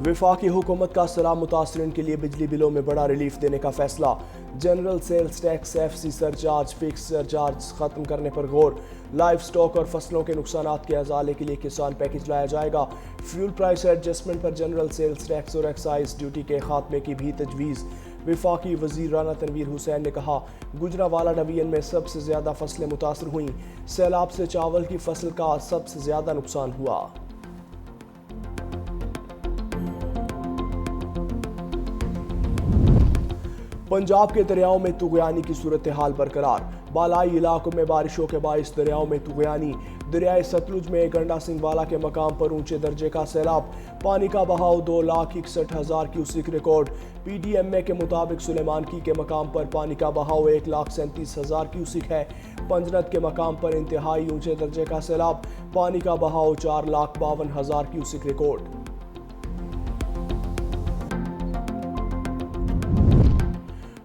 वफाकी हुकूमत का सैलाब मुतासरीन के लिए बिजली बिलों में बड़ा रिलीफ देने का फैसला। General sales tax, FC surcharge, fix surcharge खत्म करने पर गौर। लाइव स्टॉक और फसलों के नुकसानात के अजाले के लिए किसान पैकेज लाया जाएगा। फ्यूल प्राइस एडजस्टमेंट पर जनरल सेल्स टैक्स और एक्साइज ड्यूटी के खात्मे की भी तजवीज़। वफाकी वजीर राना तनवीर हुसैन ने कहा, गुजरावाला डिवीजन में सबसे ज्यादा फसलें मुतासर हुई। सैलाब से चावल की फसल का सबसे ज्यादा नुकसान हुआ। पंजाब के दरियाओं में तुगयानी की सूरत हाल बरकरार। बालाई इलाकों में बारिशों के बाइस दरियाओं में तुगयानी। दरियाए सतलुज में गंडा सिंह वाला के मकाम पर ऊंचे दर्जे का सैलाब। पानी का बहाव 2,61,000 क्यूसिक रिकॉर्ड। PDMA के मुताबिक सुलेमानकी के मकाम पर पानी का बहाव 1,37,000 क्यूसिक है। पंजनत के मकाम पर इंतहाई ऊंचे दर्जे का सैलाब। पानी का बहाव 4,52,000 क्यूसिक रिकॉर्ड।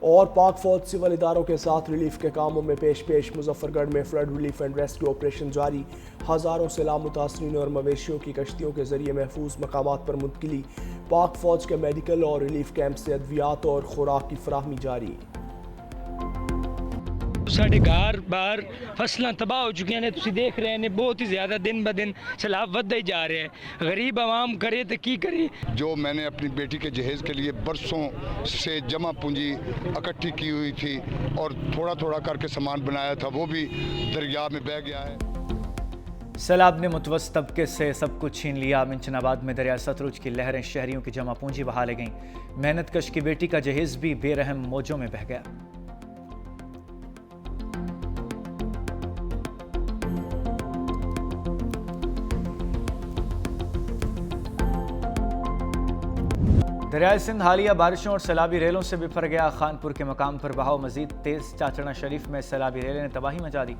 और पाक फौज सिविल इदारों के साथ रिलीफ के कामों में पेश मुजफ्फरगढ़ में flood relief and rescue operation जारी। हज़ारों सैलाब मुतासरीन और मवेशियों की कश्तियों के जरिए महफूज मकामात पर मुंतकिली। पाक फौज के मेडिकल और रिलीफ कैंप से अद्वियात और खुराक की फराहमी जारी। साढ़े घर बार फसलां तबाह हो चुकी ने, तुम देख रहे हैं बहुत ही ज़्यादा दिन ब दिन सैलाब बढ़ते ही जा रहे हैं। गरीब आवाम करे तो की करे। जो मैंने अपनी बेटी के जहेज़ के लिए बरसों से जमा पूंजी इकट्ठी की हुई थी और थोड़ा थोड़ा करके सामान बनाया था, वो भी दरिया में बह गया है। सैलाब ने मुतवस्सित तबके से सब कुछ छीन लिया। मिंचनाबाद में दरिया सतलुज की लहरें शहरियों की जमा पूंजी बहा ले गईं। मेहनत कश की बेटी का जहेज़ भी बेरहम मौजों में बह गया। दरियाए सिंध हालिया बारिशों और सैलाबी रेलों से बिफर गया। खानपुर के मकाम पर बहाव मजीद तेज। चाचड़ा शरीफ में सैलाबी रेलें ने तबाही मचा दी।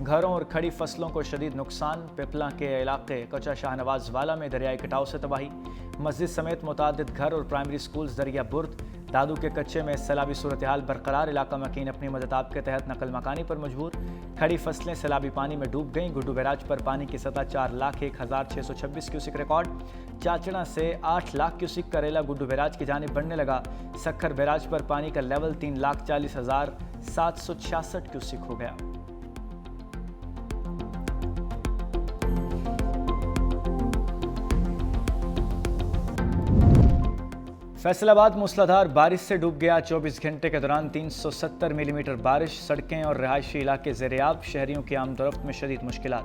घरों और खड़ी फसलों को शदीद नुकसान। पिपला के इलाके कचा शाहनवाज वाला में दरियाई कटाव से तबाही। मस्जिद समेत मुतादिद घर और प्राइमरी स्कूल्स दरिया बुर्द। दादू के कच्चे में सैलाबी सूरत हाल बरकरार। इलाका मकीन अपनी मददाब के तहत नकल मकानी पर मजबूर। खड़ी फसलें सैलाबी पानी में डूब गईं। गुड्डू बैराज पर पानी की सतह 4,01,626 क्यूसिक रिकॉर्ड। चाचड़ा से 8 लाख क्यूसिक का रेला गुड्डू बैराज की जानिब बढ़ने लगा। सखर बैराज पर पानी का लेवल 3,40,766 क्यूसिक हो गया। फैसलाबाद मूसलाधार बारिश से डूब गया। 24 घंटे के दौरान 370 मिलीमीटर बारिश। सड़कें और रहायशी इलाके ज़ेर-ए-आब। शहरियों की आमदोरफ्त में शदीद मुश्किलात।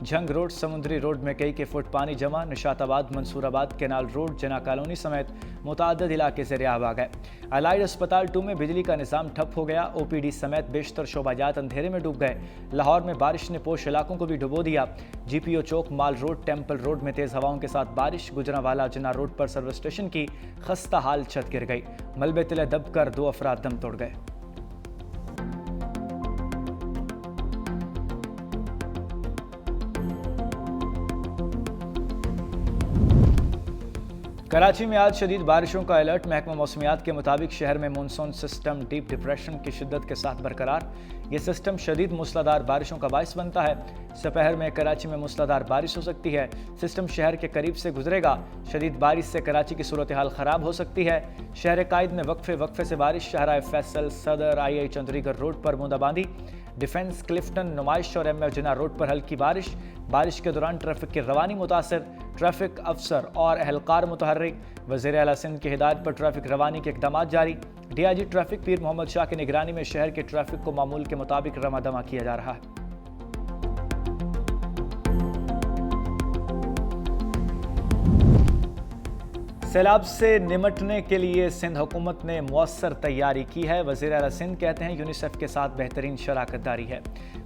झंग रोड, समुद्री रोड में कई के फुट पानी जमा। निशाताबाद, मंसूराबाद, केनाल रोड, जना कॉलोनी समेत मुताद्दिद इलाके ज़ेर-ए-आब आ गए। अलाइड अस्पताल 2 में बिजली का निज़ाम ठप हो गया। OPD समेत बेशतर शोबाजात अंधेरे में डूब गए। लाहौर में बारिश ने पोश इलाकों को भी डुबो दिया। GPO चौक, माल रोड, टेम्पल रोड में तेज़ हवाओं के साथ बारिश। गुजरांवाला जना रोड पर सर्विस स्टेशन की खस्ता हाल छत गिर गई। मलबे तले दबकर 2 अफराद दम तोड़ गए। कराची में आज शदीद बारिशों का अलर्ट। महकमा मौसमियात के मुताबिक शहर में मानसून सिस्टम डीप डिप्रेशन की शिद्दत के साथ बरकरार। ये सिस्टम शदीद मूसलाधार बारिशों का बाइस बनता है। दोपहर में कराची में मूसलाधार बारिश हो सकती है। सिस्टम शहर के करीब से गुजरेगा। शदीद बारिश से कराची की सूरत हाल ख़राब हो सकती है। शहर कायद में वक्फे से बारिश। शाहराह फैसल, सदर, II चंद्रीगढ़ रोड पर बूंदाबांदी। डिफेंस, क्लिफ्टन, नुमाइश और MF जिना रोड पर हल्की बारिश। बारिश के दौरान ट्रैफिक की रवानी मुतासर। ट्रैफिक अफसर और अहलकार मुतहर्रिक। वज़ीर आला सिंध की हिदायत पर ट्रैफिक रवानी के इक़दाम जारी। DIG ट्रैफिक पीर मोहम्मद शाह की निगरानी में शहर के ट्रैफिक को मामूल के मुताबिक रमादमा किया जा रहा है। सैलाब से निमटने के लिए सिंध हुकूमत ने मौसर तैयारी की है। वज़ीर आला सिंध कहते हैं यूनिसेफ के साथ बेहतरीन शराकत दारी है।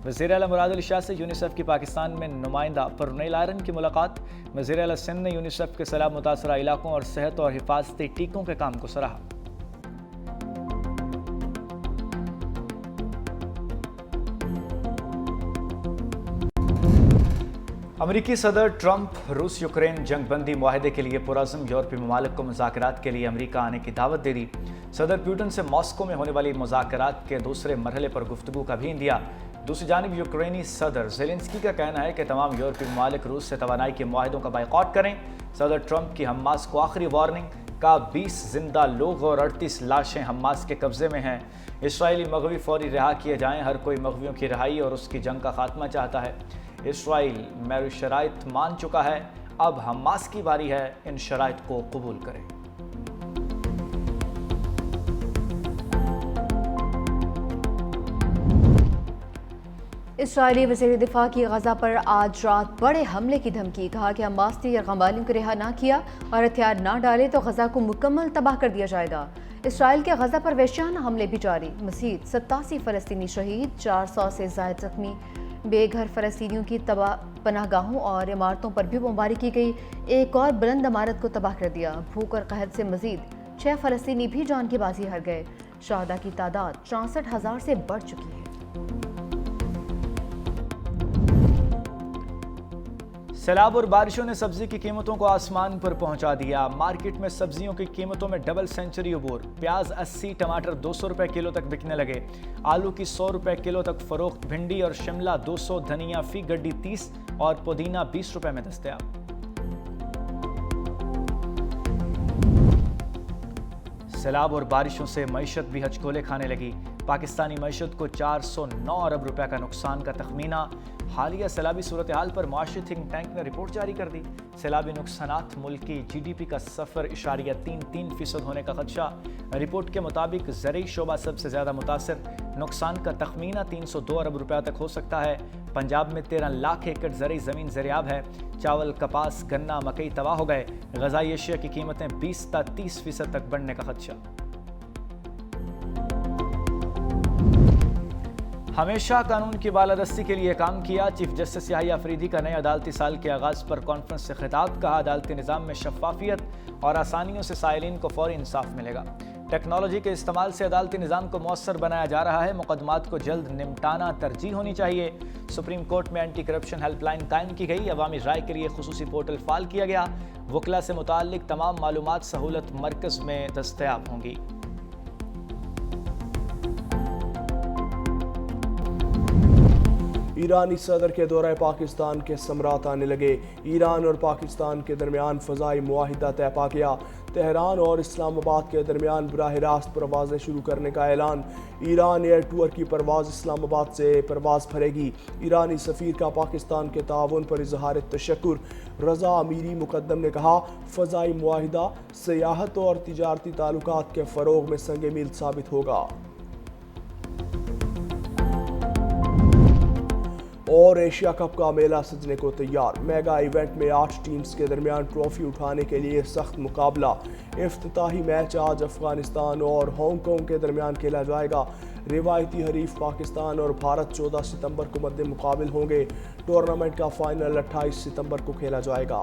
वज़ीर आला मुराद अली शाह से यूनिसेफ की पाकिस्तान में नुमाइंदा परनेल आयरन की मुलाकात। वज़ीर आला सिंध ने यूनिसेफ के सैलाब मुतासरा इलाकों और सेहत और हिफाजती टीकों के काम को सराहा। अमरीकी सदर ट्रंप रूस यूक्रेन जंगबंदी मुआहदे के लिए पुरज़्म यूरोपीय ममालिक को मुज़ाकरात के लिए अमरीका आने की दावत दे दी। सदर पुतिन से मॉस्को में होने वाली मुज़ाकरात के दूसरे मरहले पर गुफ्तगू का भी दिया। दूसरी जानिब यूक्रेनी सदर ज़ेलेंस्की का कहना है कि तमाम यूरोपीय ममालिक रूस से तवानाई के मुआहदों का बायकॉट करें। सदर ट्रंप की हमास को आखिरी वार्निंग का 20 जिंदा लोग और 38 लाशें हमास के कब्जे में हैं। इसराइली मगवी फौरी रिहा किए जाएं। हर कोई मगवियों की रिहाई और उसकी जंग का खात्मा चाहता है। इसराइल मेरी शराइत मान चुका है, अब हमास की बारी है इन शराइत को कबूल करें। इसराइली वज़ीर दिफा की गजा पर आज रात बड़े हमले की धमकी। कहा कि हमास ने यरगमालियों को रिहा ना किया और हथियार ना डाले तो गजा को मुकम्मल तबाह कर दिया जाएगा। इसराइल के गजा पर वहशियाना हमले भी जारी। मज़ीद 87 फ़लस्तीनी शहीद, 400 से ज़ायद ज़ख्मी। बेघर फ़लस्तीनियों की पनाहगाहों और इमारतों पर भी बमबारी की गई। एक और बुलंद इमारत को तबाह कर दिया। भूख और कहत से मज़ीद 6 फ़लस्तीनी भी जान की बाजी हार गए। शहादा की तादाद 64,000 से बढ़ चुकी है। सैलाब और बारिशों ने सब्जी की कीमतों को आसमान पर पहुंचा दिया। मार्केट में सब्जियों की कीमतों में डबल सेंचुरी अबूर। प्याज 80, टमाटर 200 रुपए किलो तक बिकने लगे। आलू की 100 रुपए किलो तक फरोख्त। भिंडी और शिमला 200, धनिया फी गड्डी 30 और पुदीना 20 रुपए में दस्तयाब। सैलाब और बारिशों से मईशत भी हचकोले खाने लगी। पाकिस्तानी मईशत को 409 अरब रुपए का नुकसान का तखमीना। हालिया सैलाबी सूरत हाल पर मुआशी थिंक टैंक ने रिपोर्ट जारी कर दी। सैलाबी नुकसानात मुल्क की GDP का 0.33% होने का खदशा। रिपोर्ट के मुताबिक ज़रई शोबा सबसे ज़्यादा मुतासर। नुकसान का तखमीना 302 अरब रुपया तक हो सकता है। पंजाब में 13 लाख एकड़ ज़रई ज़मीन ज़रियाब है। चावल, कपास, गन्ना, मकई तबाह हो गए। ग़ज़ाई अशिया की कीमतें 20 से 30% तक बढ़ने का खदशा। हमेशा कानून की बालादस्ती के लिए काम किया। चीफ जस्टिस याहिया अफरीदी का नए अदालती साल के आगाज़ पर कॉन्फ्रेंस से खिताब। कहा, अदालती निज़ाम में शफाफियत और आसानियों से साइलिन को फौरी इंसाफ मिलेगा। टेक्नोलॉजी के इस्तेमाल से अदालती निज़ाम को मौसर बनाया जा रहा है। मुकदमात को जल्द निपटाना तरजीह होनी चाहिए। सुप्रीम कोर्ट में एंटी करप्शन हेल्पलाइन कायम की गई। अवामी राय के लिए खुसूसी पोर्टल फाल किया गया। वकला से मुताल्लिक तमाम मालूमात सहूलत मरकज़ में दस्तयाब होंगी। ईरानी सदर के दौरे पाकिस्तान के समरात आने लगे। ईरान और पाकिस्तान के दरमियान फ़ज़ाई मुआहिदा तय पा गया। तेहरान और इस्लामाबाद के दरमियान बराह रास्त परवाज़ें शुरू करने का ऐलान। ईरान एयर टूर की परवाज़ इस्लामाबाद से परवाज़ भरेगी। ईरानी सफ़ीर का पाकिस्तान के ताउन पर इज़हार तशक्कुर। रज़ा अमीरी मुक़द्दम ने कहा, फ़ज़ाई मुआहिदा सियाहत और तिजारती ताल्लुकात के फ़रोग़ में संग मील साबित होगा। और एशिया कप का मेला सजने को तैयार। मेगा इवेंट में 8 टीम्स के दरमियान ट्रॉफी उठाने के लिए सख्त मुकाबला। इफ्तिताही मैच आज अफगानिस्तान और हांगकांग के दरमियान खेला जाएगा। रिवायती हरीफ पाकिस्तान और भारत 14 सितंबर को मद्दे मुकाबिल होंगे। टूर्नामेंट का फाइनल 28 सितंबर को खेला जाएगा।